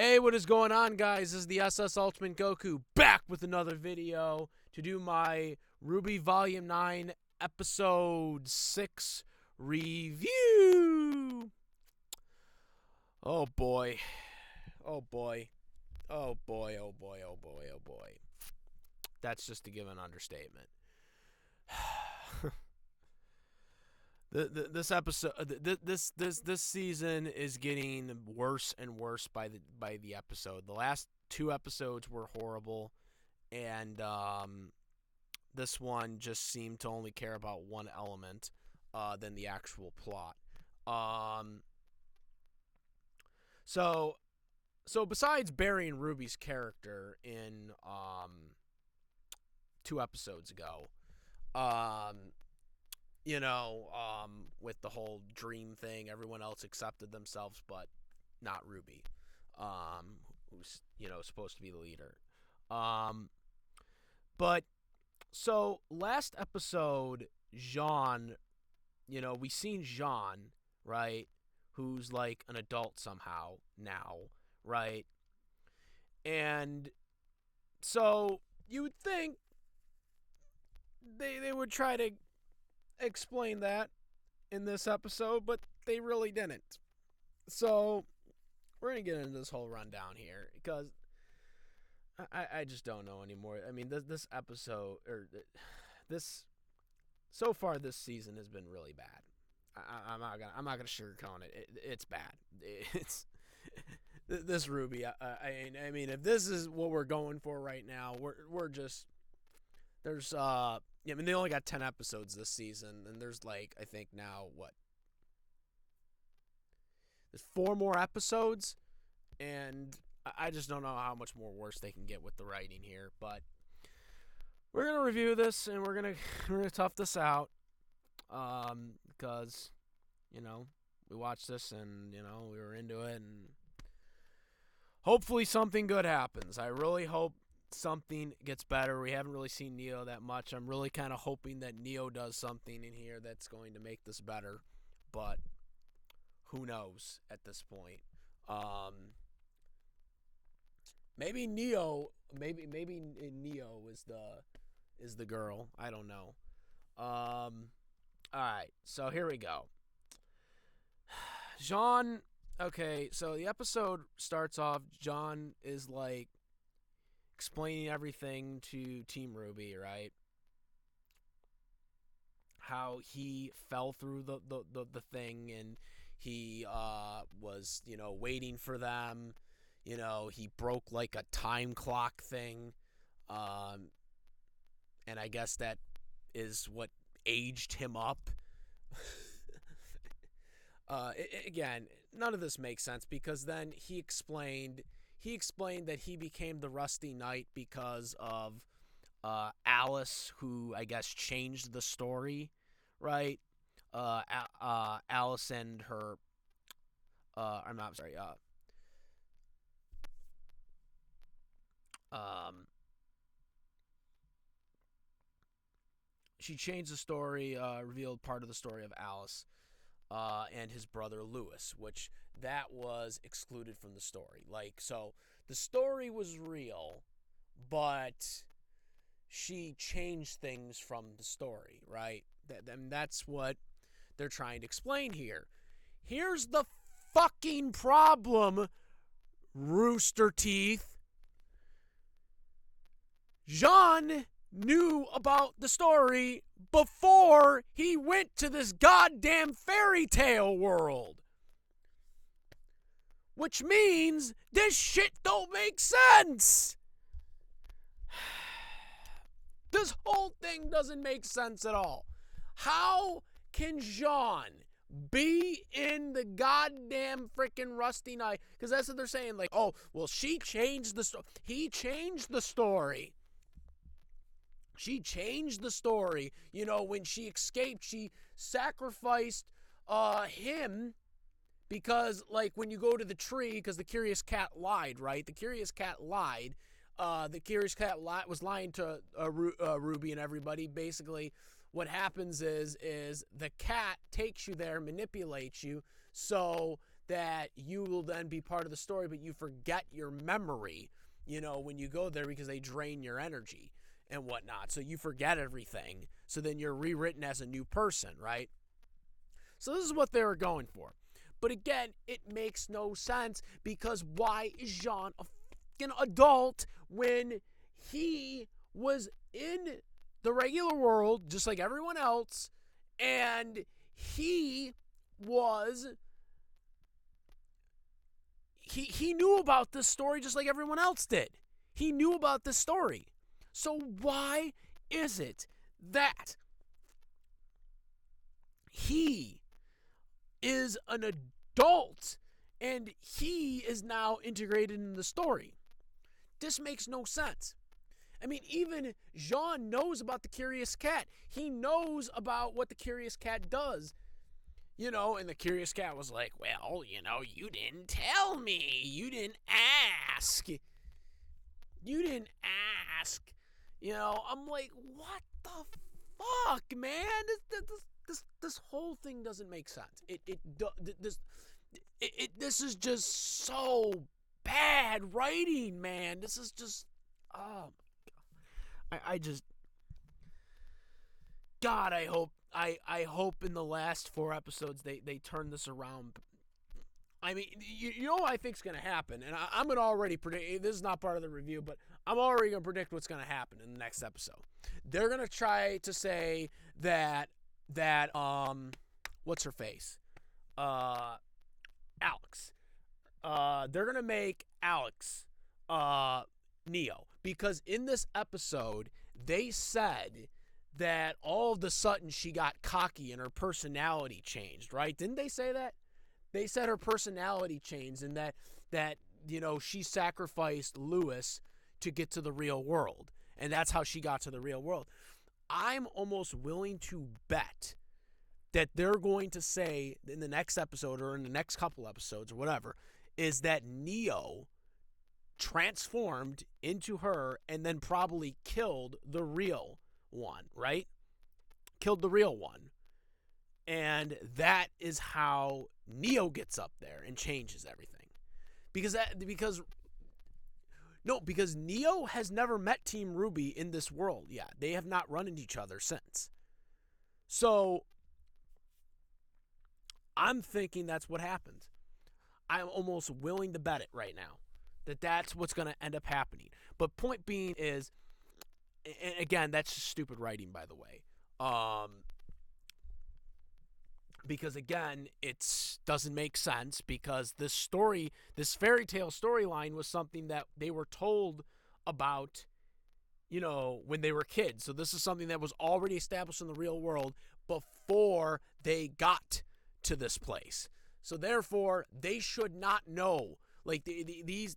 Hey, what is going on, guys? This is the SS Ultimate Goku back with another video to do my RWBY Volume 9 Episode 6 review. Oh boy. Oh boy. Oh boy, oh boy, oh boy, oh boy. That's just to give an understatement. This episode, this season is getting worse and worse by the episode. The last two episodes were horrible, and this one just seemed to only care about one element than the actual plot. So besides burying Ruby's character in 2 episodes ago, with the whole dream thing, everyone else accepted themselves, but not Ruby, who's, supposed to be the leader. But, so, last episode, Jaune, we seen Jaune, right, who's, like, an adult somehow now, right, and so, you would think they would try to explain that in this episode, but they really didn't. So we're gonna get into this whole rundown here because I just don't know anymore. I mean, this episode this so far this season has been really bad. I'm not gonna sugarcoat it. It's bad. It's this RWBY. I mean, if this is what we're going for right now, we're just there's I mean, they only got 10 episodes this season, and there's, like, I think now, there's 4 more episodes, and I just don't know how much more worse they can get with the writing here, but we're going to review this, and we're going to tough this out, because, we watched this, and, we were into it, and hopefully something good happens. I really hope something gets better. We haven't really seen Neo that much. I'm really kind of hoping that Neo does something in here that's going to make this better, but who knows at this point. Maybe Neo is the girl. I don't know. All right, so here we go. Jaune. Okay, so the episode starts off. Jaune is like explaining everything to Team RWBY, right? How he fell through the thing, and he was, waiting for them. He broke like a time clock thing. And I guess that is what aged him up. Again, none of this makes sense because then he explained that he became the Rusty Knight because of Alice, who I guess changed the story, right? Alice and her, I'm not sorry, she changed the story, revealed part of the story of Alice and his brother Lewis, which that was excluded from the story. Like, so the story was real, but she changed things from the story, right? And that's what they're trying to explain here. Here's the fucking problem, Rooster Teeth. Jaune knew about the story before he went to this goddamn fairy tale world. Which means this shit don't make sense. This whole thing doesn't make sense at all. How can Jaune be in the goddamn freaking Rusty Knight? Because that's what they're saying. Like, oh, well, she changed the story. He changed the story. She changed the story. When she escaped, she sacrificed him because, like, when you go to the tree, because the Curious Cat lied, right? The Curious Cat lied. The Curious Cat was lying to RWBY and everybody. Basically, what happens is the cat takes you there, manipulates you, so that you will then be part of the story, but you forget your memory, when you go there because they drain your energy and whatnot. So you forget everything. So then you're rewritten as a new person, right? So this is what they were going for. But again, it makes no sense because why is Jaune a fucking adult when he was in the regular world just like everyone else, and he knew about this story just like everyone else did. He knew about this story. So why is it that he is an adult and he is now integrated in the story? This makes no sense. I mean, even Jaune knows about the Curious Cat. He knows about what the Curious Cat does. And the Curious Cat was like, well, you didn't tell me. You didn't ask. You didn't ask. I'm like, what the fuck, man? This whole thing doesn't make sense. This is just so bad writing, man. This is just, oh my God. I just, God, I hope in the last 4 episodes they turn this around. I mean, you know what I think's going to happen, and I'm going to already predict, this is not part of the review, but I'm already going to predict what's going to happen in the next episode. They're going to try to say that what's her face? Alex. They're going to make Alex Neo, because in this episode, they said that all of a sudden she got cocky and her personality changed, right? Didn't they say that? They said her personality changed and that she sacrificed Lewis to get to the real world. And that's how she got to the real world. I'm almost willing to bet that they're going to say in the next episode or in the next couple episodes or whatever, is that Neo transformed into her and then probably killed the real one, right? Killed the real one. And that is how Neo gets up there and changes everything. Because Neo has never met Team RWBY in this world yet. They have not run into each other since. So I'm thinking that's what happens. I'm almost willing to bet it right now that that's what's going to end up happening. But point being is, and again, that's just stupid writing, by the way. Because again, it doesn't make sense, because this story, this fairy tale storyline was something that they were told about, when they were kids. So this is something that was already established in the real world before they got to this place. So therefore, they should not know. Like these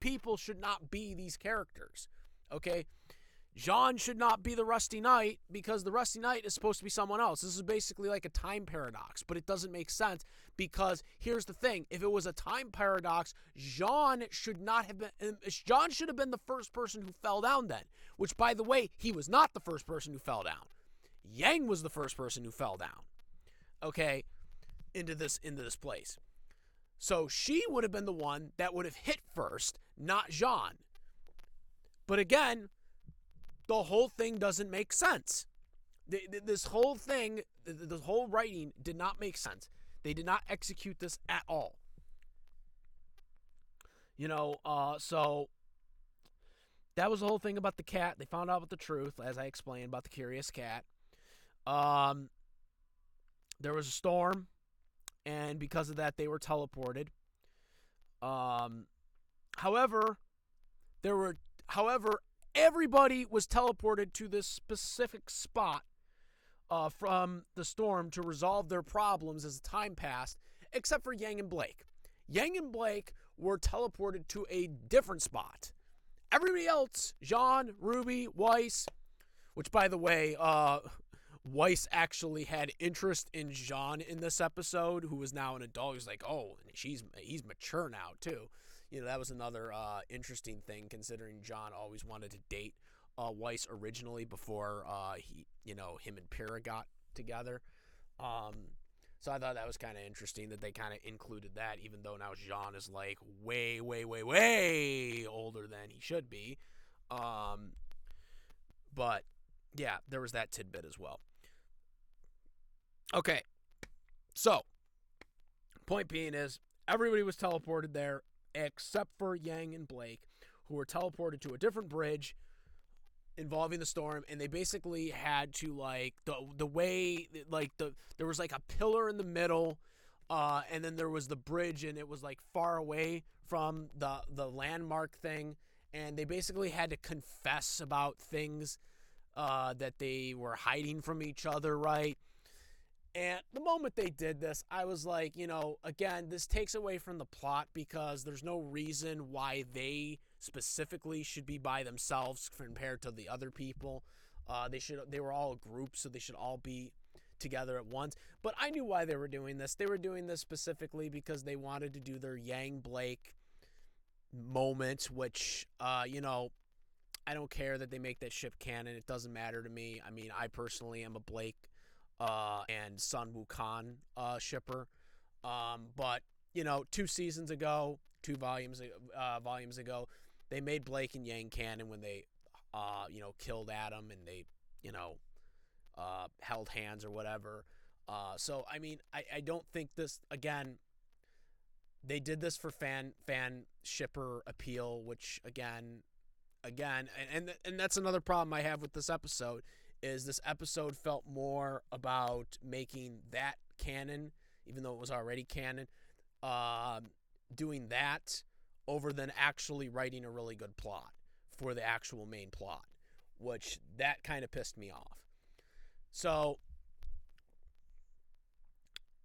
people should not be these characters. Okay? Jaune should not be the Rusty Knight, because the Rusty Knight is supposed to be someone else. This is basically like a time paradox, but it doesn't make sense, because here's the thing. If it was a time paradox, Jaune should have been the first person who fell down then, which, by the way, he was not the first person who fell down. Yang was the first person who fell down, okay, into this place. So she would have been the one that would have hit first, not Jaune. But again, the whole thing doesn't make sense. This whole thing, the whole writing did not make sense. They did not execute this at all. So that was the whole thing about the cat. They found out about the truth, as I explained, about the Curious Cat. There was a storm, and because of that, they were teleported. However, everybody was teleported to this specific spot from the storm to resolve their problems as time passed, except for Yang and Blake. Yang and Blake were teleported to a different spot. Everybody else, Jaune, RWBY, Weiss, which, by the way, Weiss actually had interest in Jaune in this episode, who is now an adult. He's like, oh, he's mature now, too. That was another interesting thing, considering Jaune always wanted to date Weiss originally before him and Pyrrha got together. So I thought that was kind of interesting that they kind of included that, even though now Jaune is like way, way, way, way older than he should be. Um, but yeah, there was that tidbit as well. Okay, so point being is everybody was teleported there except for Yang and Blake, who were teleported to a different bridge involving the storm, and they basically had to like the way like there was like a pillar in the middle, and then there was the bridge, and it was like far away from the landmark thing, and they basically had to confess about things that they were hiding from each other, right? And the moment they did this, I was like, again, this takes away from the plot because there's no reason why they specifically should be by themselves compared to the other people. They were all a group, so they should all be together at once. But I knew why they were doing this. They were doing this specifically because they wanted to do their Yang Blake moment, which, I don't care that they make that ship canon. It doesn't matter to me. I mean, I personally am a Blake and Sun Wukong shipper. But 2 seasons ago, 2 volumes ago, they made Blake and Yang canon when they killed Adam and they held hands or whatever. So I mean, I don't think this, again, they did this for fan shipper appeal, which again, and that's another problem I have with this episode. Is this episode felt more about making that canon, even though it was already canon, doing that over than actually writing a really good plot for the actual main plot, which that kind of pissed me off. So,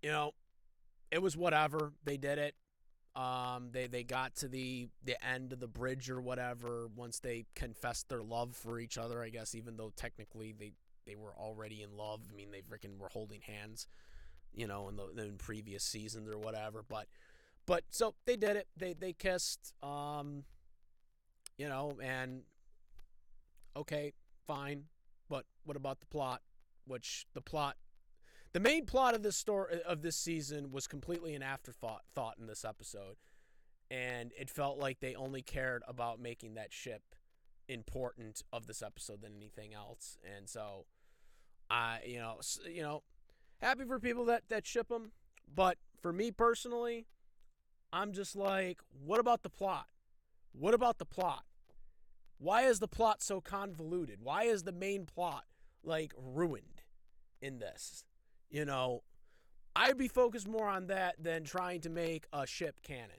it was whatever. They did it. They got to the end of the bridge or whatever once they confessed their love for each other, I guess, even though technically they were already in love. I mean, they freaking were holding hands, in previous seasons or whatever. But so they did it. They kissed, and okay, fine. But what about the plot? The main plot of this story of this season was completely an afterthought in this episode, and it felt like they only cared about making that ship important of this episode than anything else. And so, happy for people that ship them, but for me personally, I'm just like, what about the plot? What about the plot? Why is the plot so convoluted? Why is the main plot like ruined in this? I'd be focused more on that than trying to make a ship canon.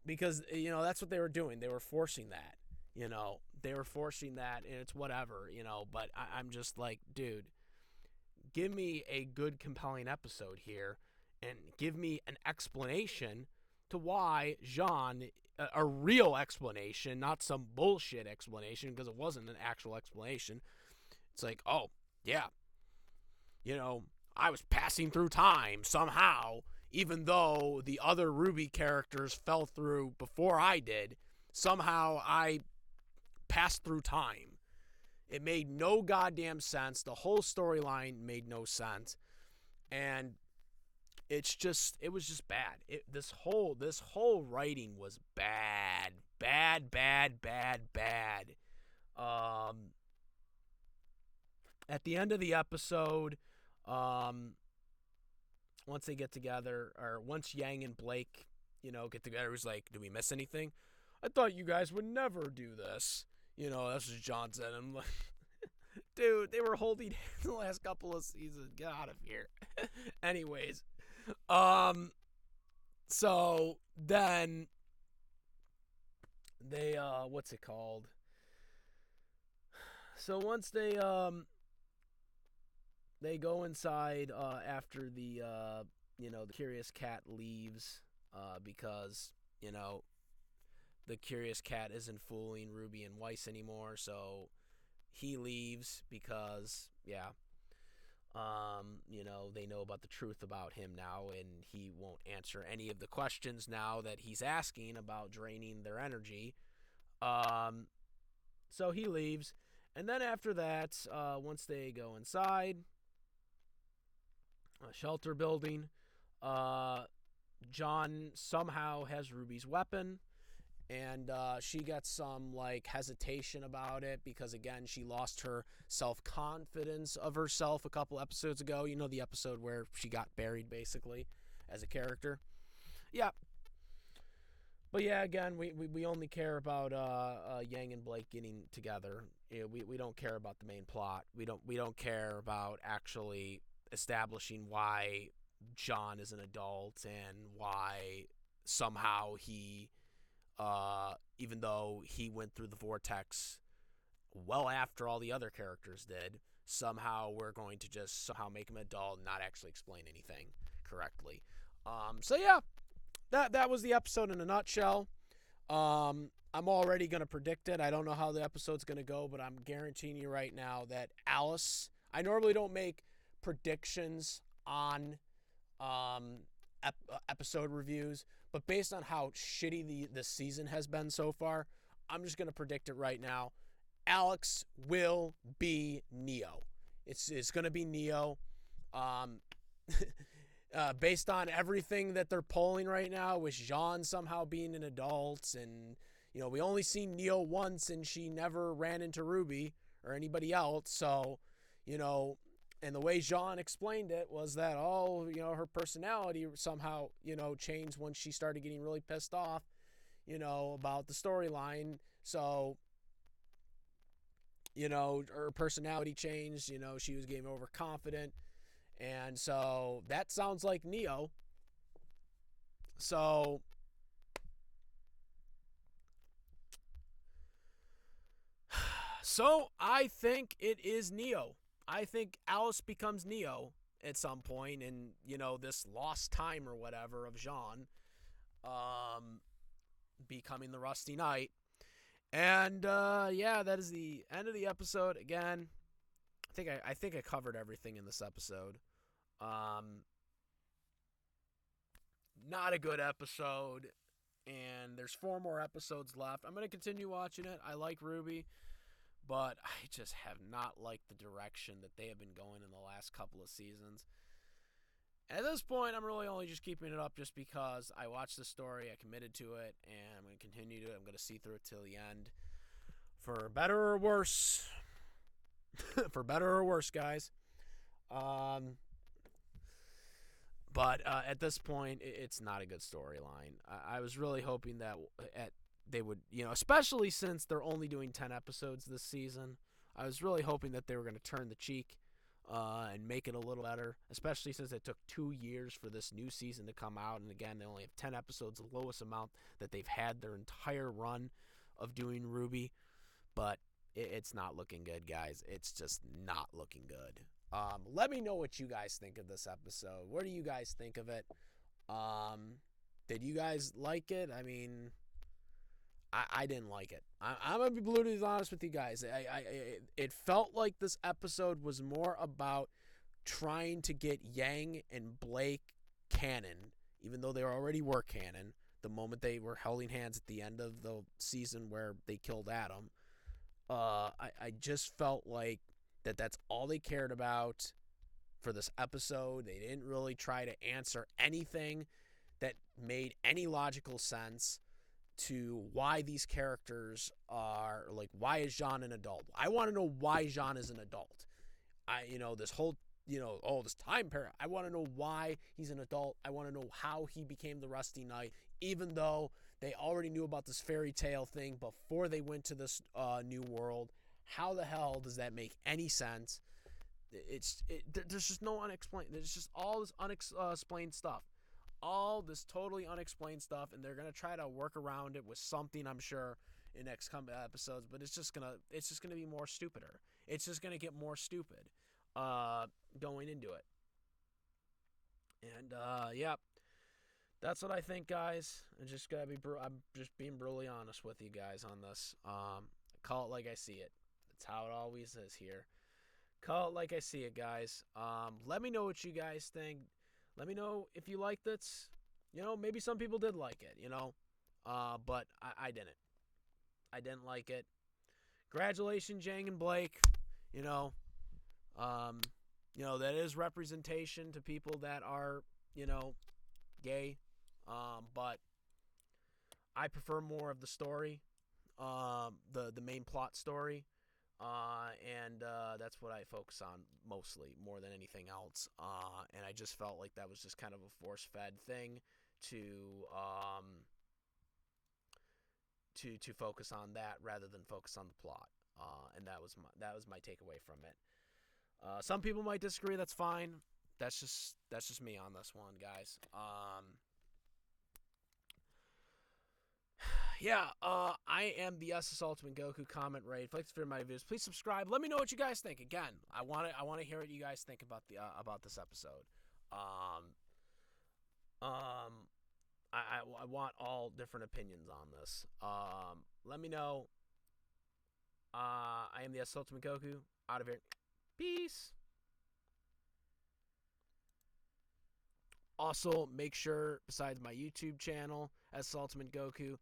Because, that's what they were doing. They were forcing that. They were forcing that, and it's whatever, But I'm just like, dude, give me a good, compelling episode here, and give me an explanation to why Jaune, a real explanation, not some bullshit explanation, because it wasn't an actual explanation. It's like, oh, yeah. I was passing through time somehow, even though the other RWBY characters fell through before I did. Somehow I passed through time. It made no goddamn sense. The whole storyline made no sense. And it was just bad. This whole writing was bad. At the end of the episode, once they get together, or once Yang and Blake, get together, he's like, "Did we miss anything? I thought you guys would never do this." That's what Jaune said. I'm like, dude, they were holding hands the last couple of seasons. Get out of here. Anyways, so then they, what's it called? So once they go inside after the Curious Cat leaves because the Curious Cat isn't fooling Ruby and Weiss anymore, so he leaves because they know about the truth about him now, and he won't answer any of the questions now that he's asking about draining their energy. So he leaves, and then after that, once they go inside, shelter building. Uh, John somehow has Ruby's weapon, and she gets some like hesitation about it because again she lost her self-confidence of herself a couple episodes ago. You know, the episode where she got buried basically as a character. Yeah. But yeah, again, we only care about Yang and Blake getting together. You know, we don't care about the main plot. We don't care about actually establishing why John is an adult and why somehow he, even though he went through the vortex well after all the other characters did, somehow we're going to just somehow make him an adult and not actually explain anything correctly. So yeah, that was the episode in a nutshell. I'm already going to predict it. I don't know how the episode's going to go, but I'm guaranteeing you right now that Alice, I normally don't make predictions on episode reviews, but based on how shitty the season has been so far, I'm just going to predict it right now. Alex will be Neo. It's going to be Neo. Based on everything that they're polling right now, with Jaune somehow being an adult, and you know we only seen Neo once, and she never ran into RWBY or anybody else. So, you know, and the way Jaune explained it was that her personality somehow changed when she started getting really pissed off, about the storyline. So, her personality changed. She was getting overconfident. And so that sounds like Neo. So I think it is Neo. I think Alice becomes Neo at some point in, this lost time or whatever of Jaune becoming the Rusty Knight. And that is the end of the episode. Again, I think I covered everything in this episode. Not a good episode, and there's 4 more episodes left. I'm going to continue watching it. I like RWBY, but I just have not liked the direction that they have been going in the last couple of seasons. At this point, I'm really only just keeping it up just because I watched the story, I committed to it, and I'm going to continue to it. I'm going to see through it till the end. For better or worse. For better or worse, guys. But at this point, it's not a good storyline. I was really hoping that they would, especially since they're only doing 10 episodes this season, I was really hoping that they were going to turn the cheek and make it a little better, especially since it took 2 years for this new season to come out. And again, they only have 10 episodes, the lowest amount that they've had their entire run of doing RWBY. But it's not looking good, guys. It's just not looking good. Let me know what you guys think of this episode. What do you guys think of it? Did you guys like it? I mean, I didn't like it. I'm going to be brutally honest with you guys. It felt like this episode was more about trying to get Yang and Blake canon, even though they already were canon, the moment they were holding hands at the end of the season where they killed Adam. I just felt like that's all they cared about for this episode. They didn't really try to answer anything that made any logical sense to why these characters are, like, why is Jaune an adult? I want to know why Jaune is an adult. This whole, this time period. I want to know why he's an adult. I want to know how he became the Rusty Knight, even though they already knew about this fairy tale thing before they went to this new world. How the hell does that make any sense? There's just no unexplained. There's just all this unexplained stuff. All this totally unexplained stuff, and they're going to try to work around it with something, I'm sure, in next coming episodes, but it's just going to be more stupider. It's just going to get more stupid going into it. And, that's what I think, guys. I'm just being brutally honest with you guys on this. Call it like I see it. That's how it always is here. Call it like I see it, guys. Let me know what you guys think. Let me know if you liked it. Maybe some people did like it, but I didn't. I didn't like it. Congratulations, Yang and Blake. that is representation to people that are, gay. But I prefer more of the story, the main plot story, and that's what I focus on mostly, more than anything else. And I just felt like that was just kind of a force-fed thing to to focus on that rather than focus on the plot. And that was my takeaway from it. Some people might disagree. That's fine. That's just me on this one, guys. Yeah. I am the SS Ultimate Goku. Comment, rate, like to my videos. Please subscribe. Let me know what you guys think. Again, I want to hear what you guys think about this episode. Um, um, I want all different opinions on this. Let me know. I am the SS Ultimate Goku. Out of here. Peace. Also, make sure, besides my YouTube channel, SS Ultimate Goku,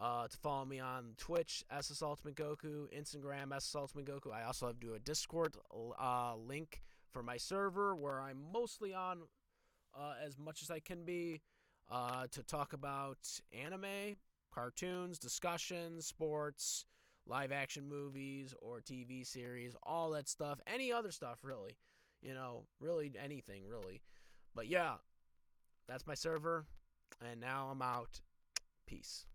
to follow me on Twitch, SS Ultimate Goku, Instagram, SS Ultimate Goku. I also have a Discord link for my server where I'm mostly on as much as I can be to talk about anime, cartoons, discussions, sports, live action movies or TV series, all that stuff, any other stuff really, really anything really. But yeah, that's my server, and now I'm out. Peace.